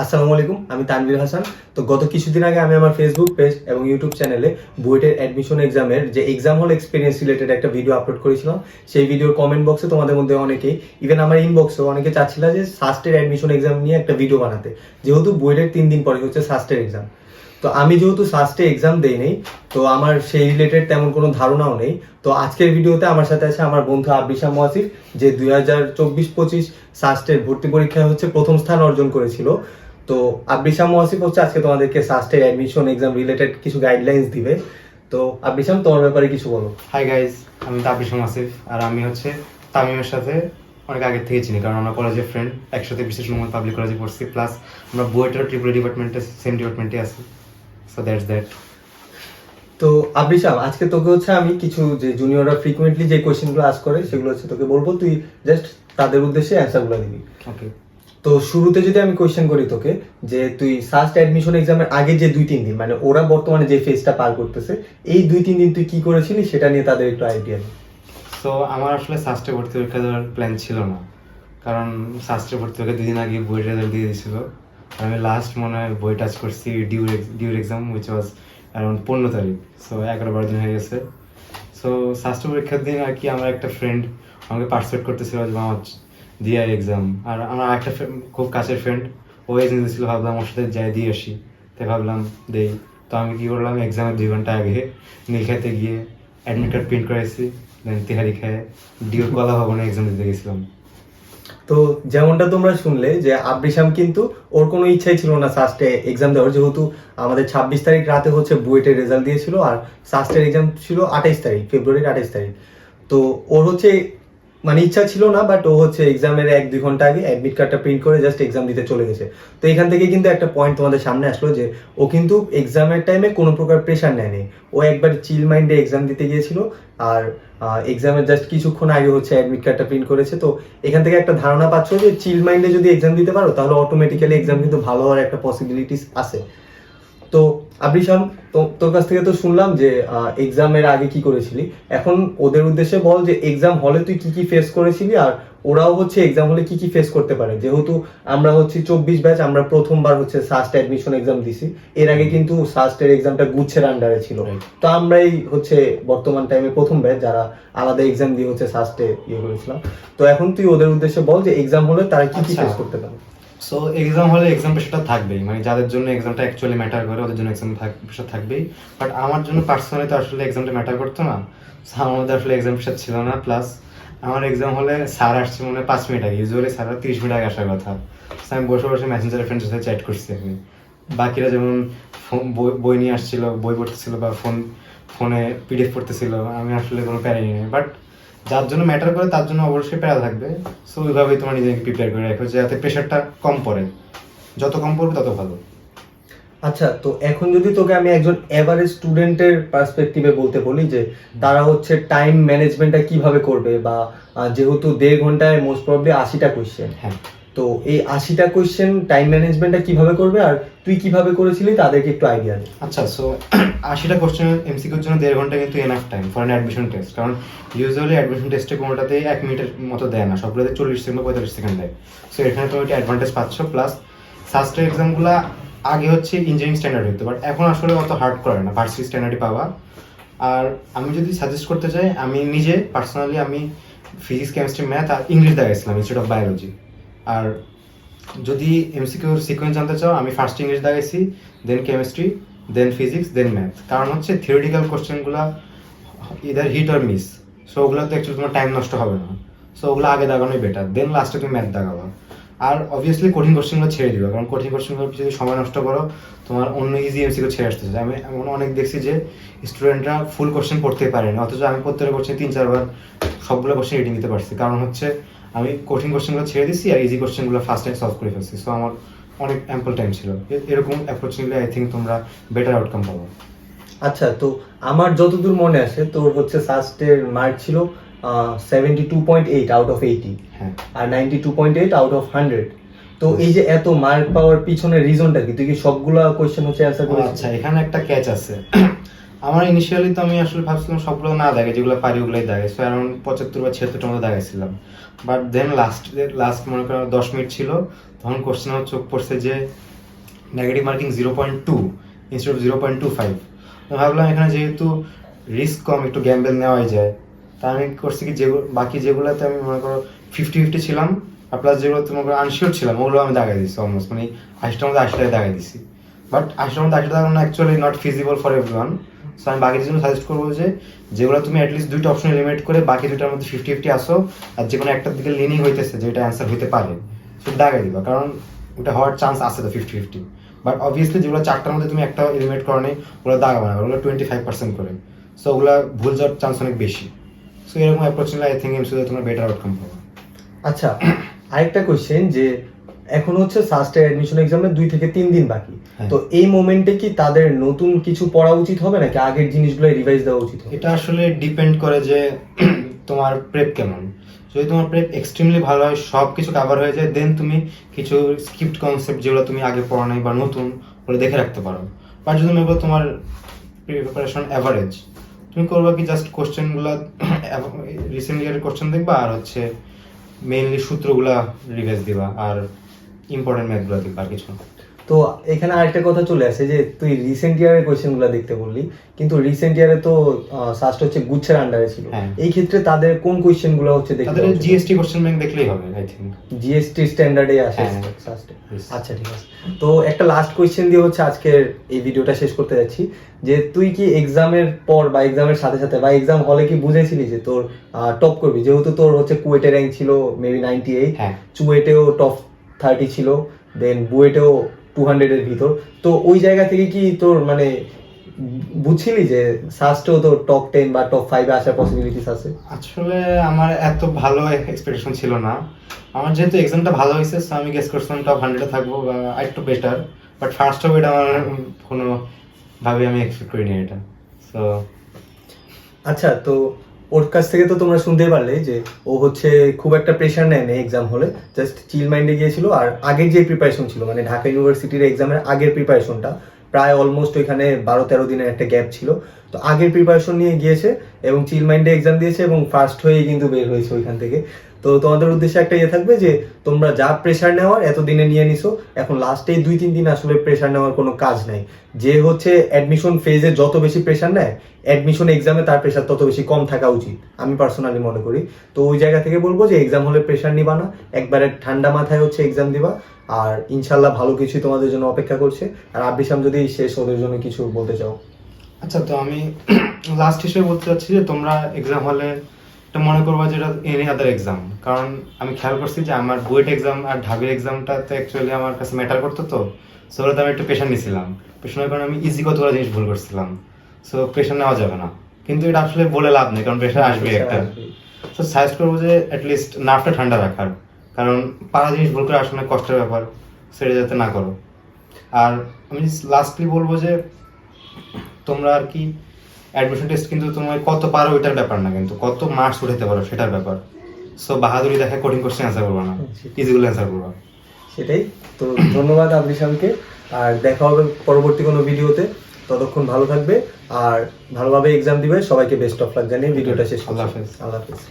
আসসালামু আলাইকুম, আমি তানভীর হাসান। তো গত কিছুদিন আগে আমি আমার ফেসবুক পেজ এবং ইউটিউব চ্যানেলে বুয়েটের অ্যাডমিশন এক্সামের যে এক্সাম হল এক্সপিরিয়েন্স রিলেটেড একটা ভিডিও আপলোড করেছিলাম। সেই ভিডিওর কমেন্ট বক্সে তোমাদের মধ্যে অনেকেই, ইভেন আমার ইনবক্সেও অনেকে চাচ্ছিল যে সাস্টের অ্যাডমিশন এক্সাম নিয়ে একটা ভিডিও বানাতে, যেহেতু বুয়েটের 3 দিন পরে হচ্ছে সাস্টের এক্সাম। তো আমি যেহেতু সাস্টে এক্সাম দেই নেই, তো আমার সেই রিলেটেড তেমন কোনো ধারণাও নেই। তো আজকের ভিডিওতে আমার সাথে আছে আমার বন্ধু আবরিশাম ওয়াসিফ, যে 2024-25 সাস্টের ভর্তি পরীক্ষায় হচ্ছে প্রথম স্থান অর্জন করেছিল। তো আবরিশাম ওয়াসিফ হচ্ছে আজকে তোমাদেরকে সাস্টের অ্যাডমিশন এক্সাম রিলেটেড কিছু গাইডলাইন্স দিবে। তো আবরিশাম, তোমার ব্যাপারে কিছু বলো। হাই গাইজ, আমি তাবিশম আসিফ, আর আমি হচ্ছে তামিমের সাথে অনেক আগের থেকে চিনি, কারণ আমরা কলেজের ফ্রেন্ড, একসাথে বিশেষ মোহাম্মদ পাবলিক কলেজে পড়ছি, প্লাস আমরা বুয়েটের ট্রিপল ডিপার্টমেন্টে সেম ডিপার্টমেন্টে আছি। So that's that. তো আবরিশাম, আজকে তোকে হচ্ছে আমি কিছু যে জুনিয়ররা ফ্রিকুয়েন্টলি যে কোয়েশ্চেনগুলো আস করে সেগুলো হচ্ছে তোকে বলবো, তুই জাস্ট তাদের উদ্দেশ্যে অ্যান্সারগুলো দিবি। ওকে। তো শুরুতে যদি আমি কোয়েশ্চেন করি তোকে, যে তুই ফার্স্ট অ্যাডমিশন এক্সামের আগে যে 2-3 দিন, মানে ওরা বর্তমানে যে ফেজটা পার করতেছে, এই 2-3 দিন তুই কি করেছিলি সেটা নিয়ে তাদের একটু আইডিয়া নেই। সো আমার আসলে সাস্টে ভর্তি পরীক্ষা দেওয়ার প্ল্যান ছিল না, কারণ সাস্টে ভর্তি পরীক্ষা 2 দিন আগে বইয়ের রেজাল্ট দিয়ে দিয়েছিল। আমি লাস্ট মনে হয় বই টাচ করছি ডিউর এক্সাম, উইচ ওয়াজ অ্যারাউন্ড 15 তারিখ। সো 11-12 দিন হয়ে গেছে। সো সাস্টে পরীক্ষার দিন আর কি আমার একটা ফ্রেন্ড আমাকে পার্টিসিপেট করতেছিল যে আমার দিয়ে এক্সাম, আর আমার একটা খুব কাছের ফ্রেন্ড ও এক্সাম দিয়েছিল, ভাবলাম ওর সাথে যাই দিয়ে আসি। তাই ভাবলাম দেই। তো আমি কী করলাম, এক্সামের 2 ঘন্টা আগে নীলখাতে গিয়ে অ্যাডমিট কার্ড প্রিন্ট করেছি, দেন তিহারি খায় ডিউ কলা ভবনে এক্সাম দিতে গেছিলাম। তো যেমনটা তোমরা শুনলে যে আবরিশাম কিন্তু ওর কোনো ইচ্ছাই ছিল না সাস্টে এক্সাম দেওয়ার, যেহেতু আমাদের 26 তারিখ রাতে হচ্ছে বুয়েটের রেজাল্ট দিয়েছিল, আর সাস্টের এক্সাম ছিল 28 তারিখ, ফেব্রুয়ারির 28 তারিখ। তো ওর হচ্ছে মানে ইচ্ছা ছিল না, বাট ও হচ্ছে এক্সামের 1-2 ঘন্টা আগে অ্যাডমিট কার্ডটা প্রিন্ট করে জাস্ট এক্সাম দিতে চলে গেছে। তো এখান থেকে কিন্তু একটা পয়েন্ট তোমাদের সামনে আসলো যে ও কিন্তু এক্সামের টাইমে কোনো প্রকার প্রেশার নেয়নি। ও একবার চিল মাইন্ডে এক্সাম দিতে গিয়েছিল, আর এক্সামের জাস্ট কিছুক্ষণ আগে হচ্ছে অ্যাডমিট কার্ডটা প্রিন্ট করেছে। তো এখান থেকে একটা ধারণা পাচ্ছ যে চিল মাইন্ডে যদি এক্সাম দিতে পারো তাহলে অটোমেটিক্যালি এক্সাম কিন্তু ভালো হওয়ার একটা পসিবিলিটিস আছে। তো আবরিশাম, তোর কাছ থেকে তো শুনলাম যে এক্সামের আগে কি করেছিলি। এখন ওদের উদ্দেশ্যে বল যে এক্সাম হলে তুই কি কি ফেস করেছিলি, আর ওরাও হচ্ছে এক্সাম হলে কি কি ফেস করতে পারে। যেহেতু আমরা হচ্ছে 24 ব্যাচ, আমরা প্রথমবার হচ্ছে সাস্ট অ্যাডমিশন এক্সাম দিছি। এর আগে কিন্তু সাস্টের এক্সামটা গুচ্ছের আন্ডারে ছিল। তো আমরাই হচ্ছে বর্তমান টাইমে প্রথম ব্যাচ যারা আলাদা এক্সাম দিয়ে হচ্ছে সাস্টে ইয়ে করেছিলাম। তো এখন তুই ওদের উদ্দেশ্যে বল যে এক্সাম হলে তারা কি কি ফেস করতে পারে। সো এক্সাম হলে এক্সাম প্রেশারটা থাকবেই, মানে যাদের জন্য এক্সামটা অ্যাকচুয়ালি ম্যাটার করে ওদের জন্য এক্সাম প্রেশার থাকবেই। বাট আমার জন্য পার্সোনালি তো আসলে এক্সামটা ম্যাটার করতো না। সো আমার মধ্যে আসলে এক্সাম প্রেশার ছিল না। প্লাস আমার এক্সাম হলে স্যার আসছে মনে হয় 5 মিনিট আগে, ইউজুয়ালি স্যার 30 মিনিট আগে আসার কথা। সো আমি বসে বসে মেসেঞ্জারের ফ্রেন্ডের সাথে চ্যাট করছি আমি। বাকিরা যেমন বই নিয়ে আসছিল, বই পড়তেছিল, বা ফোনে পিডিএফ পড়তেছিল, আমি আসলে কোনো প্যারাই নেই। বাট যার জন্য ম্যাটার করে তার জন্য অবশ্যই প্যারা থাকবে। সো ওইভাবেই তোমার নিজেকে প্রিপেয়ার করে রাখো যাতে প্রেশারটা কম পড়ে, যত কম পড়বে তত ভালো। আচ্ছা, তো এখন যদি তোকে আমি একজন এভারেজ স্টুডেন্টের পার্সপেক্টিভে বলতে বলি যে তারা হচ্ছে টাইম ম্যানেজমেন্টটা কিভাবে করবে, বা যেহেতু 1.5 ঘন্টায় মোস্ট প্রবলি 80টা কোয়েশ্চেন, হ্যাঁ, তো এই 80টা কোয়েশ্চেন টাইম ম্যানেজমেন্টটা কিভাবে করবে আর তুই কিভাবে করেছিলি তাদেরকে একটু আইডিয়া দে। আচ্ছা। সো 80টা কোশ্চেন এমসিকিউর জন্য 1.5 ঘন্টা কিন্তু enough time for an admission test, কারণ ইউজুয়ালি অ্যাডমিশন টেস্টে কোনোটাতে 1 মিনিটের মতো দেয় না, সবগুলোতে 40 সেকেন্ড বা 45 সেকেন্ড দেয়। সো এখানে তুমি একটা অ্যাডভান্টেজ পাচ্ছ। প্লাস সাস্টের এক্সামগুলো আগে হচ্ছে ইঞ্জিনিয়ারিং স্ট্যান্ডার্ড হতো, বাট এখন আসলে অত হার্ড করে না, ভার্সিটি স্ট্যান্ডার্ডই পাওয়া। আর আমি যদি সাজেস্ট করতে চাই, আমি নিজে পার্সোনালি আমি ফিজিক্স, কেমিস্ট্রি, ম্যাথ আর ইংলিশ দেখাইছিলাম ইনস্টেড অফ বায়োলজি। আর যদি এমসিকিউর সিকোয়েন্স জানতে চাও, আমি ফার্স্ট ইংলিশ দেখাইছি, then chemistry, then physics, then math. কারণ হচ্ছে থিওরিটিক্যাল কোশ্চেনগুলো either hit or miss. So ওগুলোতে অ্যাকচুয়ালি তোমার টাইম নষ্ট হবে না। সো ওগুলো আগে দাগানোই বেটার, দেন লাস্টে তুমি ম্যাথ দাগাবা। আর অবভিয়াসলি কঠিন কোশ্চেনগুলো ছেড়ে দিবে, কারণ কঠিন কোশ্চেনগুলো যদি সময় নষ্ট করো তোমার অন্য ইজি এমসিকিউ ছেড়ে আসতেছে। আমি এমন অনেক দেখছি যে স্টুডেন্টরা ফুল কোশ্চেন পড়তে পারে না, অথচ আমি প্রত্যেকটা কোশ্চেন 3-4 বার সবগুলো কোশ্চেন রিডিং দিতে পারছি। কারণ হচ্ছে আমি কঠিন কোশ্চেনগুলো ছেড়ে দিচ্ছি আর ইজি কোশ্চেনগুলো ফার্স্ট টাইম সলভ করে ফেলছি। সো আমার অনেক অ্যাম্পল টাইম ছিল। এরকম অ্যাপ্রোচ নিলে আই থিঙ্ক তোমরা বেটার আউটকাম পাবো। আচ্ছা, তো আমার যতদূর মনে আসে তোর হচ্ছে সাস্টের মার্ক ছিল 72.8 আউট অফ 80, হ্যাঁ, আর 92.8 আউট অফ 100। তো এই যে এত মার্ক পাওয়ার পিছনের রিজনটা কি? তুই কি সবগুলা কোশ্চেন হচ্ছে অ্যানসার করেছিস? আচ্ছা, এখানে একটা ক্যাচ আছে। আমার ইনিশিয়ালি তো আমি আসলে ভাবছিলাম সবগুলো না দেখে, যেগুলো পারি ওগুলোই দেখে। সো অ্যারাউন্ড 75 বা 76টার মতো দেখাইছিলাম। বাট দেন লাস্ট মনে করো 10 মিনিট ছিল, তো তখন কোশ্চেন আমার চোখ পড়ছে যে নেগেটিভ মার্কিং 0.2 ইনস্টেড অফ 0.25। ভাবলাম এখানে যেহেতু রিস্ক কম, একটু গ্যাম্বেল নেওয়াই যায়, তা আমি করছি কি বাকি যেগুলোতে আমি মনে করো 50-50 ছিলাম, আর প্লাস যেগুলোতে মনে করো আনশিওর ছিলাম ওগুলো আমি দাগাই দিচ্ছি অলমোস্ট, মানে 80টার মধ্যে 80টাই দাগাই দিচ্ছি। বাট 80টার মধ্যে 80টা দাগানো actually not feasible for everyone. So আমি বাকি জন্য সাজেস্ট করবো যে যেগুলো তুমি অ্যাটলিস্ট 2টা অপশন লিমিট করে বাকি 2টার মধ্যে 50-50 আসো, আর যে কোনো একটার দিকে লিনিং হইতেছে যেটা অ্যান্সার হইতে পারে সেটা দাগাই দিবা, কারণ ওটা হওয়ার চান্স আছে তো 50-50। বাট অবভিয়াসলি যেগুলো 4টার মধ্যে তুমি একটা এলিমিনেট করো নেই ওগুলো দাগাবো না, ওগুলো 25% করে, সো ওগুলো ভুল যাওয়ার চান্স অনেক বেশি। সো এরকম অ্যাপ্রোচ নিলে আই থিঙ্ক এমসিতে তোমরা বেটার আউটকাম পাবে। আচ্ছা, আরেকটা কোশ্চেন, যে এখন হচ্ছে সাস্টের অ্যাডমিশন এক্সামে 2 থেকে 3 দিন বাকি, হ্যাঁ। তো এই মোমেন্টে কি তাদের নতুন কিছু পড়া উচিত হবে নাকি আগের জিনিসগুলো রিভাইজ দেওয়া উচিত হবে? এটা আসলে ডিপেন্ড করে যে তোমার প্রেপ কেমন। যদি তোমার প্রেপ এক্সট্রিমলি ভালো হয়, সব কিছু কাভার হয়ে যায়, দেন তুমি কিছু স্কিপ্ট কনসেপ্ট যেগুলো তুমি আগে পড়া নাই বা নতুন ওগুলো দেখে রাখতে পারো। বা যদি মনে করো তোমার প্রিপারেশন অ্যাভারেজ, তুমি করবা কি জাস্ট কোশ্চেনগুলো রিসেন্ট ইয়ারের কোশ্চেন দেখবা, আর হচ্ছে মেইনলি সূত্রগুলা রিভাইজ দিবা, আর ইম্পর্টেন্ট ম্যাথগুলো দেখবা, আর কিছু না। তো এখানে আরেকটা কথা চলে আসে যে তুই রিসেন্ট ইয়ারের কোয়েশ্চেনগুলো দেখতে বললি, কিন্তু রিসেন্ট ইয়ারে তো সাস্ট হচ্ছে গুচ্ছের আন্ডারে ছিল, হ্যাঁ। এই ক্ষেত্রে তাদের কোন কোয়েশ্চেনগুলো হচ্ছে দেখতে তাদের জিএসটি কোশ্চেন ব্যাংক দেখলেই হবে আই থিঙ্ক। জিএসটি স্ট্যান্ডার্ডে আসে হ্যাঁ। সাস্টে। Yes. আচ্ছা, ঠিক আছে। তো একটা লাস্ট কোয়েশ্চেন দিয়ে হচ্ছে আজকের এই ভিডিওটা শেষ করতে যাচ্ছি, যে তুই কি এক্সামের পর বা এক্সামের সাথে সাথে বা এক্সাম হলে কি বুঝেছিলি যে তোর টপ করবি? যেহেতু তোর হচ্ছে কুয়েটে র্যাঙ্ক ছিল মেবি 98, হ্যাঁ। চুয়েটেও টপ 30 ছিল, দেন বুয়েটেও 200 এর ভিতর, তো ওই জায়গা থেকে কি তোর মানে বুঝছিলি যে সাস্টেও তো টপ 10 বা টপ 5 এ আসার পসিবিলিটিস আছে? আসলে আমার এত ভালো এক্সপেকটেশন ছিল না। আমার যেহেতু এক্সামটা ভালো হয়েছে, সো আমি গেস করছিলাম টপ 100-এ থাকবো বা একটু বেটার, বাট ফার্স্ট অফ এটা আমার কোনো ভাবে আমি এক্সপেক্ট করিনি এটা। সো আচ্ছা, তো ওর কাছ থেকে তো তোমরা শুনতেই পারলে যে ও হচ্ছে খুব একটা প্রেশার নেয় না এক্সাম হলে, জাস্ট চিল মাইন্ডে গিয়েছিল। আর আগের যে প্রিপারেশন ছিল, মানে ঢাকা ইউনিভার্সিটির এক্সামের আগের প্রিপারেশনটা প্রায় অলমোস্ট ওইখানে 12-13 দিনের একটা গ্যাপ ছিল, তো আগের প্রিপারেশন নিয়ে গিয়েছে এবং চিল মাইন্ডে এক্সাম দিয়েছে এবং ফার্স্ট হয়েই কিন্তু বের হয়েছে ওইখান থেকে। তো তোমাদের উদ্দেশ্যে একটা ইয়ে থাকবে যে তোমরা যা প্রেশার নেওয়ার এতদিনে নিয়ে নিছো, এখন লাস্টে 2-3 দিন আসলে প্রেশার নেওয়ার কোনো কাজ নাই। যে হচ্ছে অ্যাডমিশন ফেজে যত বেশি প্রেশার নেয়, অ্যাডমিশন এক্সামে তার প্রেশার তত বেশি কম থাকা উচিত, আমি পার্সোনালি মনে করি। তো ওই জায়গা থেকে বলবো যে এক্সাম হলে প্রেশার নিবা না, একবারে ঠান্ডা মাথায় হচ্ছে এক্সাম দিবা, আর ইনশাল্লাহ ভালো কিছু তোমাদের জন্য অপেক্ষা করছে। আর আবরিশাম যদি শেষ ওদের জন্য কিছু বলতে চাও? আচ্ছা, তো আমি লাস্ট হিসেবে বলতে চাচ্ছি যে তোমরা এক্সাম হলে এটা মনে করবা যেটা এনি আদার এক্সাম, কারণ আমি খেয়াল করছি যে আমার বুয়েট এক্সাম আর ঢাবির এক্সামটাতে অ্যাকচুয়ালি আমার কাছে ম্যাটার করতো, তো সো ওটাতে আমি একটু প্রেশার নিয়েছিলাম। প্রেশারের কারণে আমি ইজি কতগুলো জিনিস ভুল করছিলাম, সো প্রেশার নেওয়া যাবে না। কিন্তু এটা আসলে বলে লাভ নেই, কারণ প্রেশার আসবে একটা। সো সাজেস্ট করবো যে অ্যাটলিস্ট নার্ভটা ঠান্ডা রাখার, কারণ পারা জিনিস ভুল করে আসলে কষ্টের ব্যাপার, সেটা যাতে না করো। আর আমি লাস্টলি বলবো যে তোমরা আর কি অ্যাডমিশন টেস্ট কিন্তু তোমার কত পারো ওইটার ব্যাপার না, কিন্তু কত মার্কস উঠাতে পারো সেটার ব্যাপার। সো বাহাদুরি দেখে কঠিন কোশ্চেন অ্যান্সার করবো না, ইজিগুলো অ্যান্সার করবো। সেটাই তো। ধন্যবাদ আবরিশামকে, আর দেখা হবে পরবর্তী কোনো ভিডিওতে। ততক্ষণ ভালো থাকবে আর ভালোভাবে এক্সাম দিবে। সবাইকে বেস্ট অফ লাক জানিয়ে ভিডিওটা শেষ করছি। আল্লাহ হাফেজ। আল্লাহ হাফেজ।